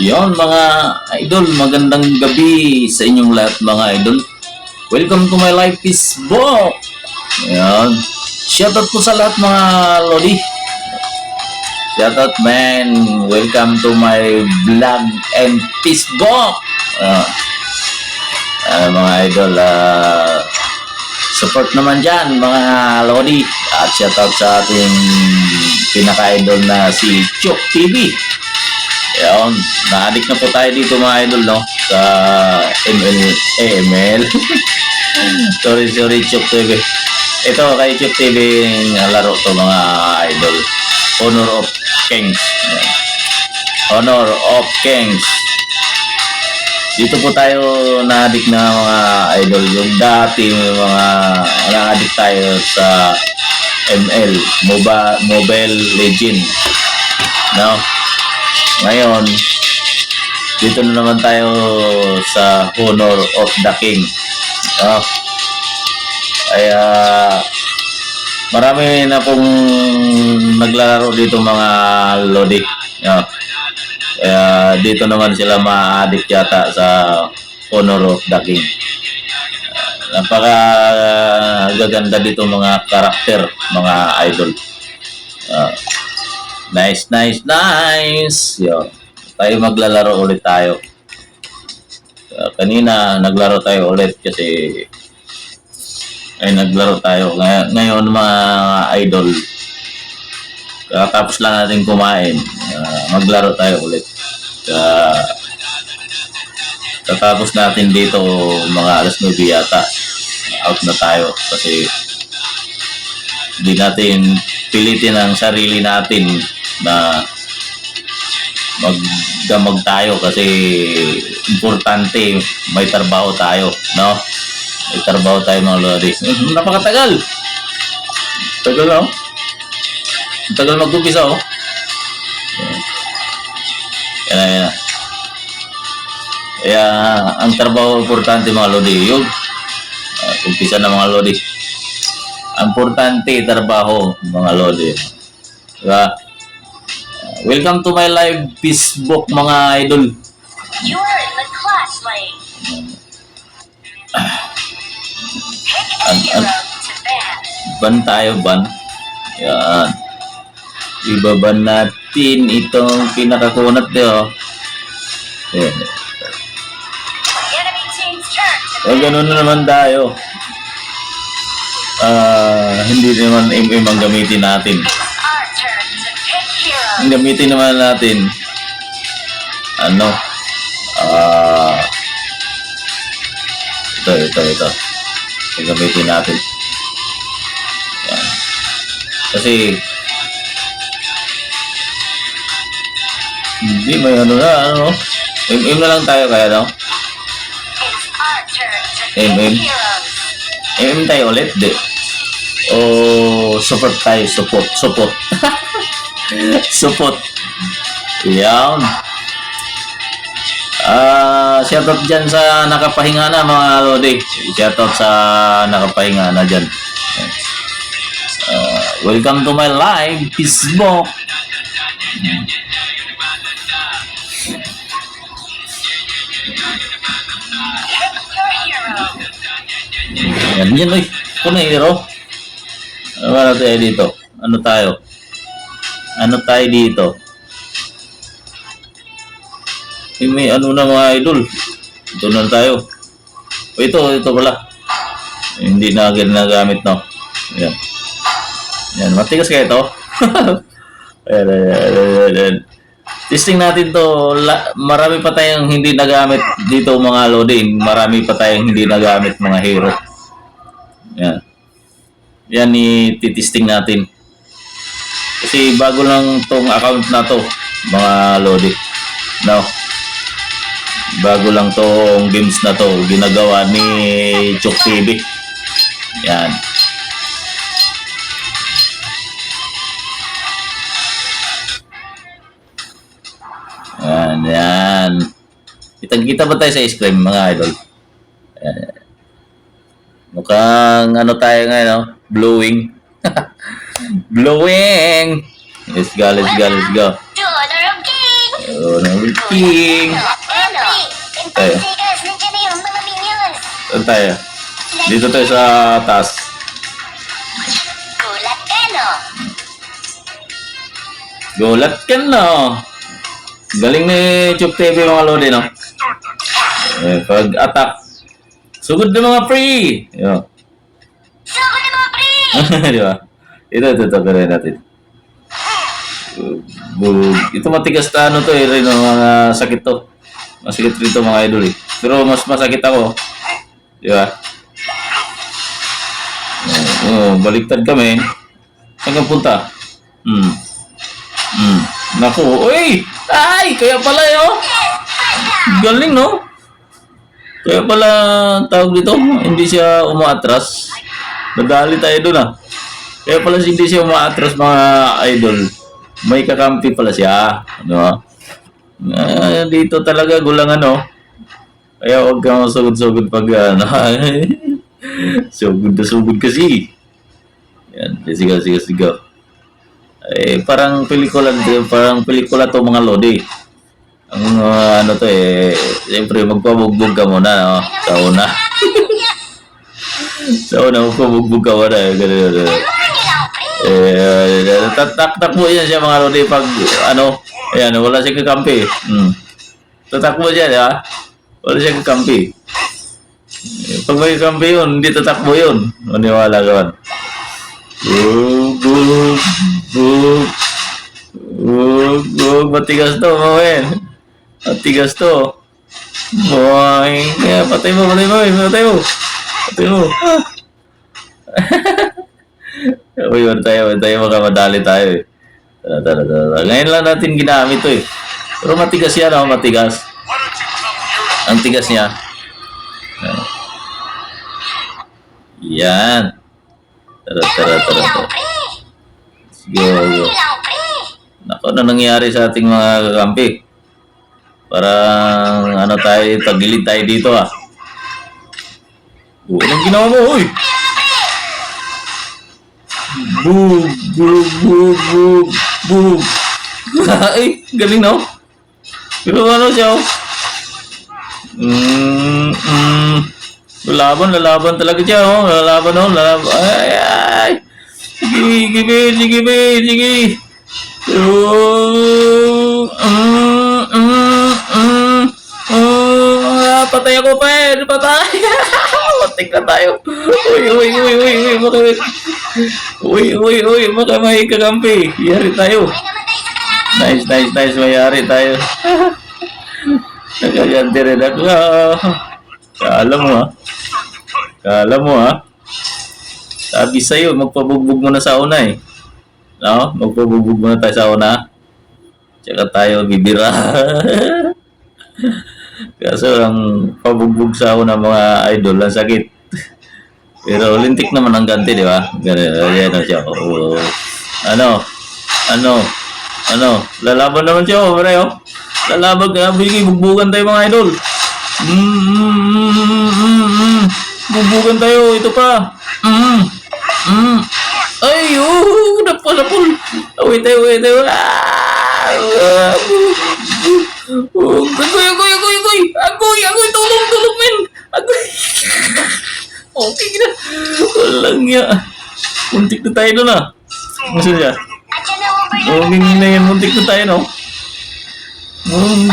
Yon mga idol, magandang gabi sa inyong lahat mga idol. Welcome to my live Facebook. Yan. Shoutout po sa lahat mga lodi. Shoutout man. Welcome to my vlog and Facebook. Mga idol, support naman dyan mga lodi. At shoutout sa ating pinaka-idol na si Chok TV. Yan, na-addict na po tayo dito mga idol, no? Sa ML. sorry, Chok TV. Ito kay Chok TV laro to mga idol. Honor of Kings. Yan. Honor of Kings. Dito po tayo na-addict na mga idol. Yung dati mga na-addict tayo sa ML, Mobile Legend. No? Ngayon, dito na naman tayo sa Honor of the King. Kaya marami na pong naglalaro dito mga lodi. Kaya dito naman sila ma-addict yata sa Honor of the King. Napaka gaganda dito mga karakter, mga idol. Nice. Yo, tayo maglalaro ulit tayo. Kanina naglaro tayo ulit kasi naglaro tayo. Ngayon mga idol, katapos lang natin kumain, maglaro tayo ulit. Katapos natin dito mga alas 9 yata, out na tayo kasi hindi natin pilitin ang sarili natin na magdamag tayo kasi importante may trabaho tayo, no? May trabaho tayo mga lodi. Napakatagal. Tagal, no? Tagal mag-umpisa, oh. Yan. Kaya ang trabaho importante mga lodi. Yung umpisa na mga lodi. Importante trabaho mga lodi. Diba? Welcome to my live Facebook mga idol. You are in the class lane. Pick a hero to ban. Ban tayo, ban. Yan. Ibaban natin itong pinakakunat nyo. Yan. Enemy team's turn to O ganun na naman tayo. Hindi naman MM ang gamitin natin. It's our turn to pick heroes. Ang gamitin naman natin ito ang gamitin natin. Yan. Kasi hindi may MM na lang tayo kaya no? It's our turn to pick MM. heroes. MM tayo ulit di o support tayo, support support. Yan. Shoutout dyan sa nakapahinga na mga lodi. Shoutout sa nakapahinga na dyan. Welcome to my live Facebook. Pick your hero. Yan, uy. Ito na hero. Ano tayo dito? Ano tayo dito? May na mga idol. Ito na tayo. O ito pala. Hindi na ginagamit, no? Yan, matigas kaya ito. Ayan. Testing natin to. Marami pa tayong hindi nagamit dito mga lodi. Marami pa tayong hindi nagamit mga hero. Yan i-testing natin. Kasi bago lang tong account na to mga lodi. No. Bago lang tong games na to ginagawa ni Chok TV. Yan. Yan. Kita ba tayo sa screen mga idol? Mukhang tayo ngayon, no? Blowing. Blowing. Let's go. Honor of King. Honor King. Ano? Impasigas, nandiyan na yung mga minions. Saan tayo? Dito tayo sa taas. Gulat ka, no? Gulat ka no. Galing ni Chuk TV mga lodi no. Pag-attack. Sugod ng mga free. Yo. So, ako na mga pre! Di ba? Ito, pero natin. Ito matigas na ano to eh, rin mga sakit to. Masakit rito mga idol eh. Pero mas masakit ako. Di ba? Baliktad kami. Saan ka punta? Naku, uy! Ay! Kaya pala yun! Galing no? Kaya pala tawag dito, hindi siya umaatras. Nadali tayo doon ah. Kaya pala hindi siya umaatras mga idol. May kakampi pala siya. Ano? Dito talaga gulang ano. Kaya huwag kang sugod-sugod pag ano. Sugod na sugod kasi. Yan, sige. Parang pelikula to mga lodi. Ang ano to eh, siyempre magpabugbog ka muna, no? Sa una. Sa una, magpabugbog ka muna. Ganun. Tatakbo yan siya mga lodi pag ano, ayan, wala siyang kakampi. Tatakbo siya, di ba? Wala siyang kakampi. Pag may kakampi yun, hindi tatakbo yun. Maniwala ka man. Matigas to, mawin. Matigas to. Boy, kaya patay mo. Uy, wala tayo, magkamadali tayo eh. Tara. Ngayon lang natin ginamit to eh. Pero matigas yan, oh, matigas. Ang tigas niya. Yan. Tara. Sige. Nako, ano nangyari sa ating mga kakampi? Parang ano tayo, tagilid tayo dito ah. Anong ginawa mo, uy? Boom. Ay, galing no? Pero ano siya, oh? Lalaban talaga siya, oh. Lalaban. Ay. Sige. Patay ako pa eh. Patay. Matik na tayo. Uy. Baka may kakampi. Yari tayo. Nice. Mayari tayo. Nagaganti rin ako. Kala mo ha. Sabi sa'yo, magpabugbog muna sa una eh. No? Magpabugbog muna tayo sa una. Tsaka tayo bibira. Kaso ang pabugbog sa una mga idol, ang sakit. Pero lintik naman ang ganti, di ba? Ganyan siya. Ano? Lalaban naman siya, oh, pre, oh. Lalaban ka, bugbugan tayo mga idol. Bugbugan tayo, ito pa. Ay, napul. Wait tayo. Agoy, tulong, men. Agoy. Okay na. Walang niya. Muntik na tayo doon ah. Masan siya? Hindi na yan, muntik na tayo no.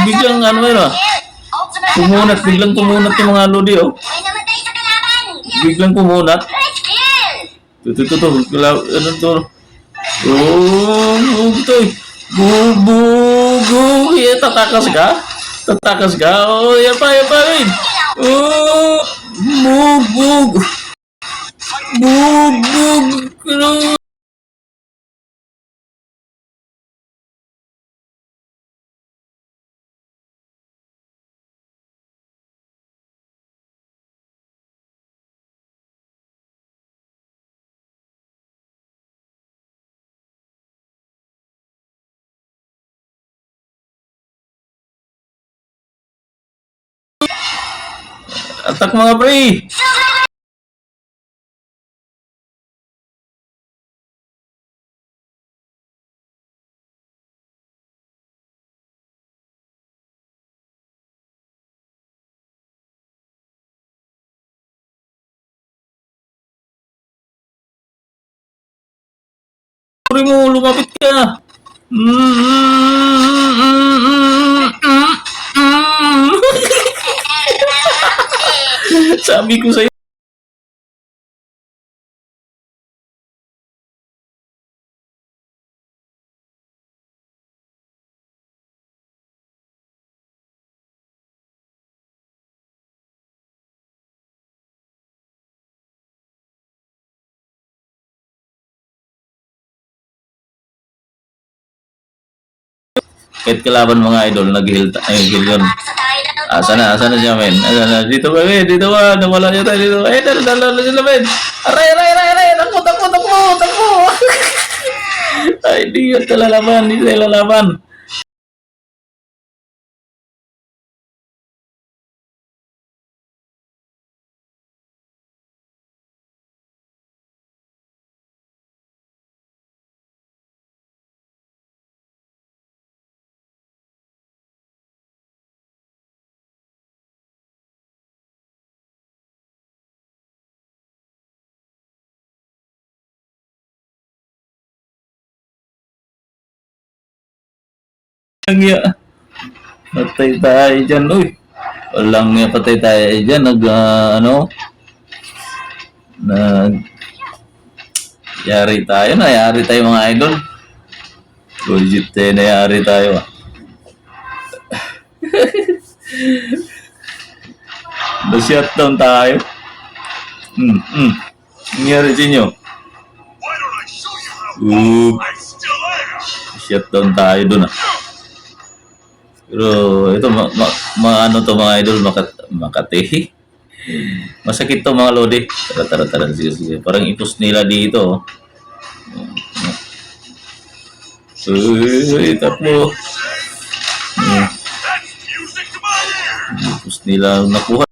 Biglang ano yun ah. Biglang kumunat yung mga lodi oh. Biglang kumunat. Ito. Ano to? Ito eh. Bugo. Tatakas ka? Oh, yan pa rin. Bug. Atak mga pre! Sorry mo, lumapit ka. Sabi ko sa'yo. Kahit kalaban mga idol, nag-heal yun. Asa na siya, men? Asa na? Dito ba, men? Dito ba? Nawala niya tayo dito. Dala sila, men. Aray! Takbo! Ay, di yun kalalaban. Di sila lalaban. Ang iya. Patay tayo dyan, uy. Walang nga patay tayo dyan. Yari tayo, nayari tayo mga idol. Legit tayo, nayari tayo. Na-shutdown tayo. Nangyari sa inyo. Shutdown tayo dun ah. Pero ito, ano to mga idol, Makati. Masakit to mga lodi. Tara. Sige. Parang ipos nila dito. Uy, takbo. Ipos nila nakuha.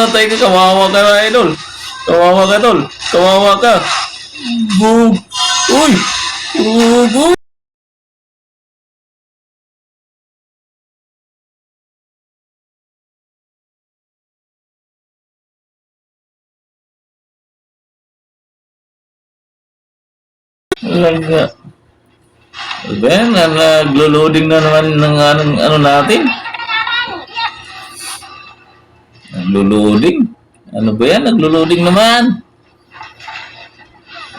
Atay ka, kawawa ka na idol. Kawawa ka tol. Kawawa ka. Bug. Uy. Uy. Laga. Ben, naglo-loading na naman ng ano natin. Naglo-loading. Ano ba yan? Naglo-loading naman.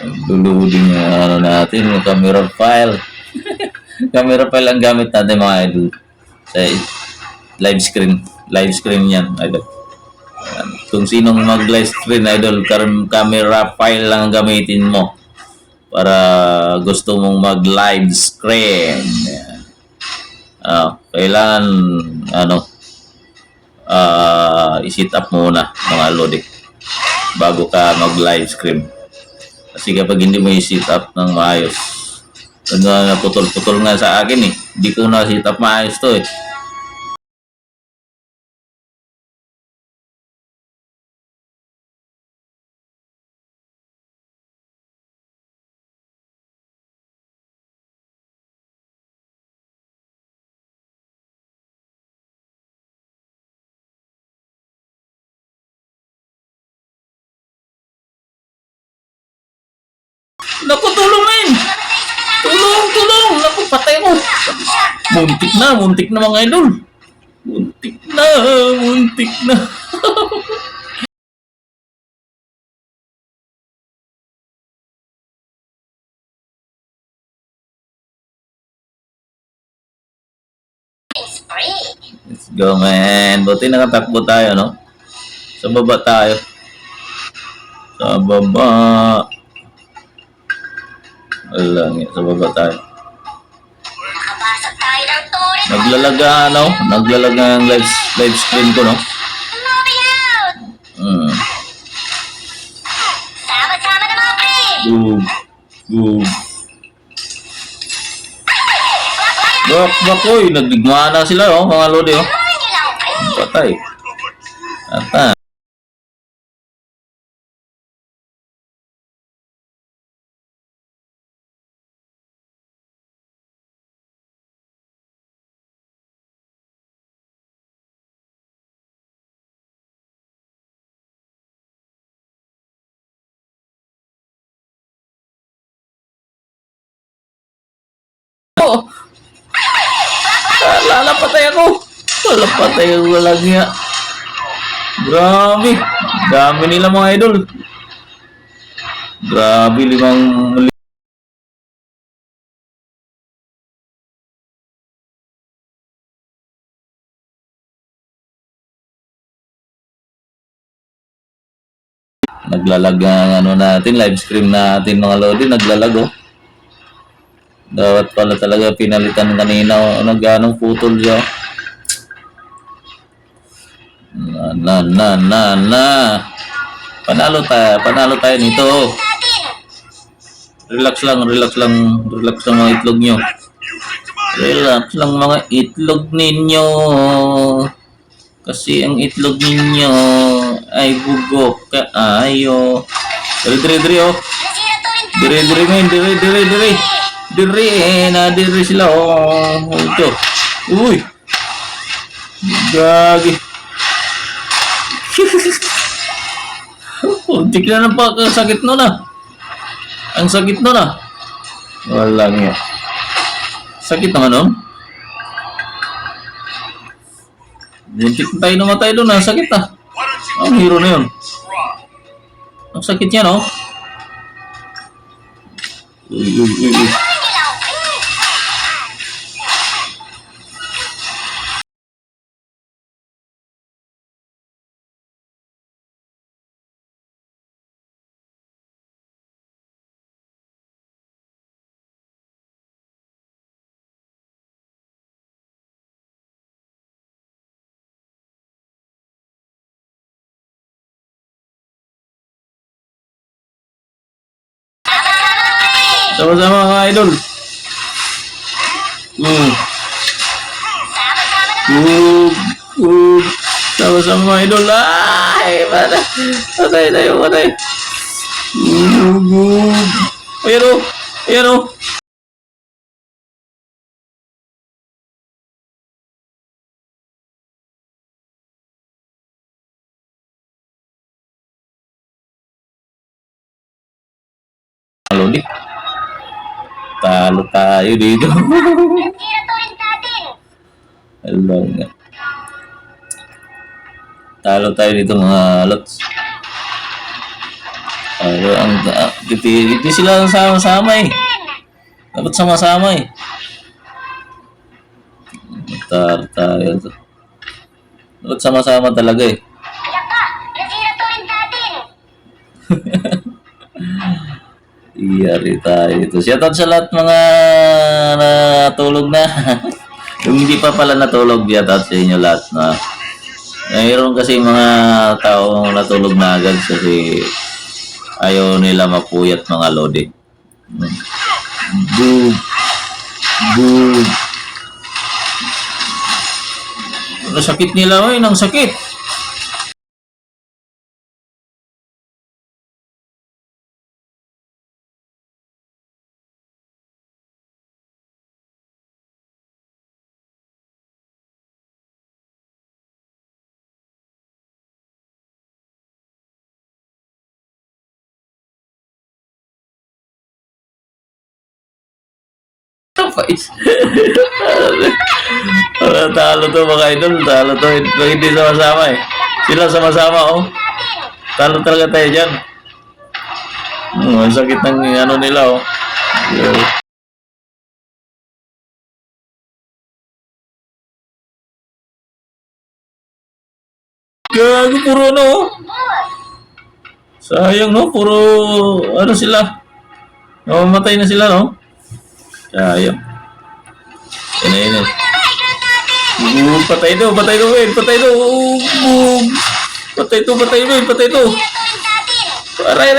Naglo-loading yung ano natin, yung camera file. Camera file ang gamit natin mga idol. Sa live screen. Live screen yan, idol. Kung sinong mag-live screen, idol, camera file lang ang gamitin mo para gusto mong mag-live screen. Kailangan i-set up muna mga lodi bago ka mag-live screen. Kasi kapag hindi mo i-set up ng maayos, naputol-putol nga sa akin eh. Hindi ko na-set up maayos to eh. Naku, tulong men! Tulong! Naku, patay ko! Muntik na mga idol! Muntik na! Let's go, man! Buti nakatakbo tayo, no? Sa baba tayo. Sa baba tayo. Nakabasag tayo ng tuloy. Naglalaga ang live screen ko, no? Moving out! Sama-sama na mga pre! Boom. Bak, oy. Nagdigmaan na sila, oh, mga lodi, oh. Patay. Ata. Oh, lalapatay ako. Lalapatay ako lagi nga. Grabe. Dami nila mga idol. Grabe, limang naglalag ang ano natin, live stream natin mga lodi, naglalag oh. Dapat pala talaga pinalitan kanina oh, nag-anong putol siya. Na. Panalo tayo nito. Relax lang mga itlog nyo. Relax lang mga itlog ninyo. Kasi ang itlog ninyo ay bugok kaayo. Diri oh. Diri men, diri. Diri sila oh. Ito. Uy. Gagi. Untik na ng sakit nun ah. Ang sakit nun ah. Wala nga. Sakit naman nun. Buntik na tayo namatay doon ah. Sakit ah. Ang hero na yun. Ang sakit niya no. Uy. Sama-sama mga idol. Sama-sama mga idol. Ay, patay tayo. Ayan o. Lodi. Talo tayo dito. Hello nga. Talo tayo dito mga lots. Hindi sila sama-sama eh. Dapat sama-sama eh. Talo tayo. Dapat sama-sama talaga eh. Iyari tayo ito. Shoutout sa lahat mga natulog na. Yung hindi pa pala natulog, shoutout sa inyo lahat na. Mayroon kasi mga taong natulog na agad kasi ayaw nila mapuyat mga lodi. Boom. Ang sakit nila, oy, nang sakit. Talo to mga idol, talo to. Hindi sama-sama eh. Sila sama-sama oh. Talo talaga tayo dyan. Ang sakit ng ano nila oh. Gago, puro ano oh. Sayang no, puro ano sila. Namamatay na sila no. Sayang. Yan. Patay to. Patay to. Aray,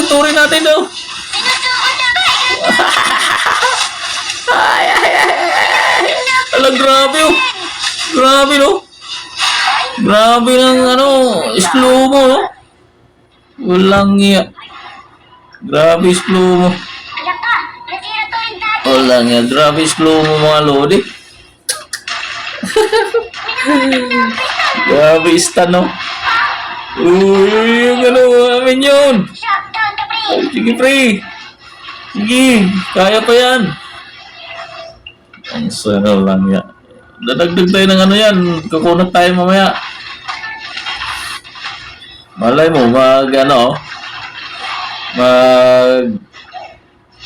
turin natin daw. Ay. Ala, grabe oh. Grabe no. Grabe ng ano, slow mo no. Walang iya. Grabe slow mo. Laka, nasira to yung dati. Walang iya. Grabe slow mo mga lodi. Grabe stun no. Uy, yung ano, amin yun. Shutdown ka, pre. Ay, sige pre. Sige, kaya pa yan. Ang sarap lang yan. Dadagdag tayo ng ano yan. Kukunat tayo mamaya. Malay mo,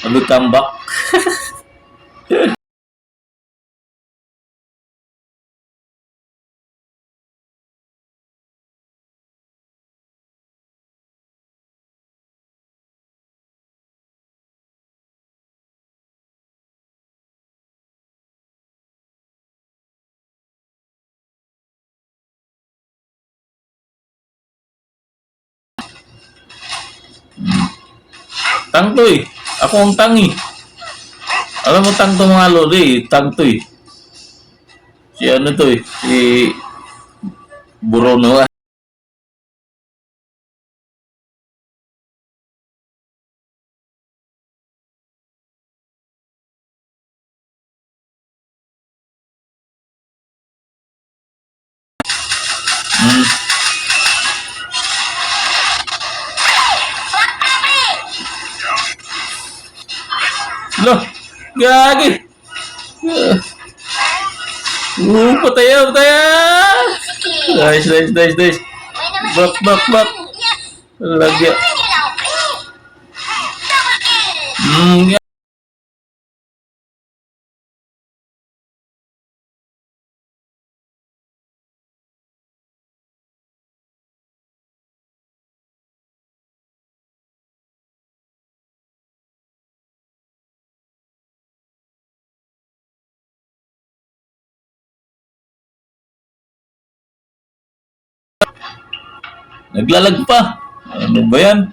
mag-comeback. Tang to eh. Ako ang tang eh. Alam mo tang to mga lodi eh. Tang to eh. Si ano to eh. Si Burono ah. Hmm. Loh, gagi. Pataya, pataya. Nice, nice, nice, nice. May naman Bak, bak, bak. Lagi. Hindi lang, pre. Double kill. Ya. Naglalag pa. Ano ba yan?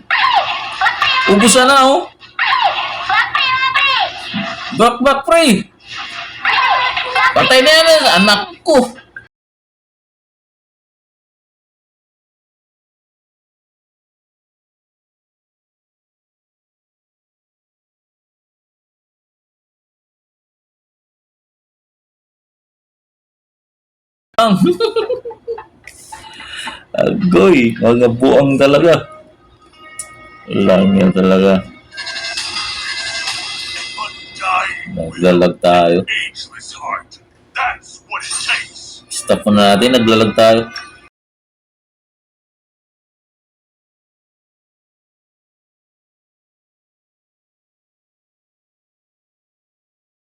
Ubusan na oh. Back, pre, mga pre. Back, back, pre. Patay na yan, anak ko. Agoy, mga buang talaga. Lang yan talaga. Naglalag tayo. Ageless heart. That's what it takes. Stop na natin, naglalag tayo.